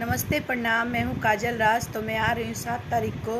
नमस्ते प्रणाम। मैं हूँ काजल राज। तो मैं आ रही हूँ 7 तारीख को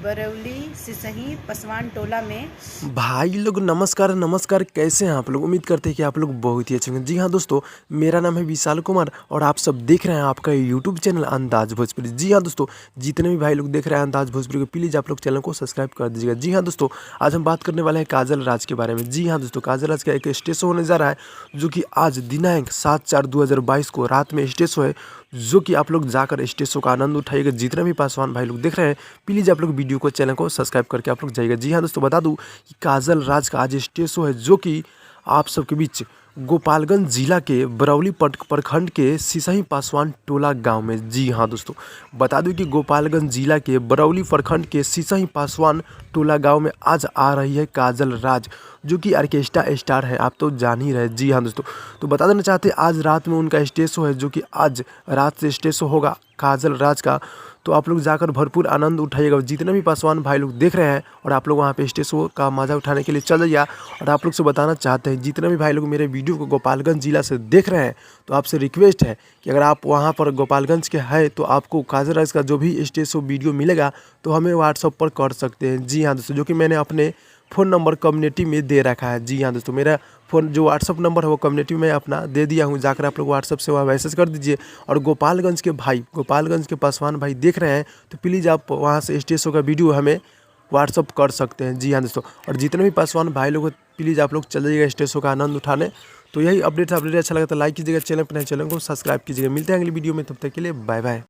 बरौली सिसही पसवान टोला में। भाई लोग नमस्कार नमस्कार, कैसे हैं आप लोग। उम्मीद करते हैं कि आप लोग बहुत ही अच्छे होंगे। जी हाँ दोस्तों, मेरा नाम है विशाल कुमार और आप सब देख रहे हैं आपका यूट्यूब चैनल अंदाज भोजपुरी। जी हाँ दोस्तों, जितने भी भाई लोग देख रहे हैं अंदाज भोजपुरी को, प्लीज़ आप लोग चैनल को सब्सक्राइब कर दीजिएगा। जी हाँ दोस्तों, आज हम बात करने वाले हैं काजल राज के बारे में। जी हाँ दोस्तों, काजल राज का एक स्टेज शो होने जा रहा है, जो कि आज दिनांक 7/4/2022 को रात में स्टेज शो है, जो कि आप लोग जाकर स्टेज शो का आनंद उठाइएगा। जितने भी पासवान भाई लोग देख रहे हैं, प्लीज़ आप लोग वीडियो को चैनल को सब्सक्राइब करके आप लोग जाइएगा। जी हाँ दोस्तों, बता दूं कि काजल राज का आज स्टेज शो है, जो कि आप सबके बीच गोपालगंज जिला के बरौली प्रखंड के सिसही पासवान टोला गांव में। जी हाँ दोस्तों, बता दूं कि गोपालगंज जिला के बरौली प्रखंड के सिसही पासवान टोला गांव में आज आ रही है काजल राज, जो कि ऑर्केस्ट्रा स्टार है, आप तो जान ही रहे। जी हाँ दोस्तों, तो बता देना चाहते हैं आज रात में उनका स्टेज शो है, जो कि आज रात से स्टेज शो होगा काजल राज का। तो आप लोग जाकर भरपूर आनंद उठाइएगा। जितने भी पासवान भाई लोग देख रहे हैं और आप लोग वहाँ पे स्टेज शो का मज़ा उठाने के लिए चल जाइए। और आप लोग से बताना चाहते हैं, जितने भी भाई लोग मेरे वीडियो को गोपालगंज जिला से देख रहे हैं, तो आपसे रिक्वेस्ट है कि अगर आप वहाँ पर गोपालगंज के हैं तो आपको काजल राज का जो भी स्टेज शो वीडियो मिलेगा तो हमें व्हाट्सअप पर कर सकते हैं। जी हाँ दोस्तों, जो कि मैंने अपने फ़ोन नंबर कम्युनिटी में दे रखा है। जी हाँ दोस्तों, मेरा फ़ोन जो व्हाट्सअप नंबर है वो कम्युनिटी में अपना दे दिया हूँ, जाकर आप लोग व्हाट्सअप से वहाँ मैसेज कर दीजिए। और गोपालगंज के पासवान भाई देख रहे हैं तो प्लीज़ आप वहाँ से स्टेज शो का वीडियो हमें व्हाट्सअप कर सकते हैं। जी हाँ दोस्तों, और जितने भी पासवान भाई लोग प्लीज़ आप लोग चल जाइएगा स्टेज शो का आनंद उठाने। तो यही अपडेट अच्छा लगा तो लाइक कीजिएगा, चैनल पर नए चैनल को सब्सक्राइब कीजिएगा। मिलते हैं अगली वीडियो में, तब तक के लिए बाय बाय।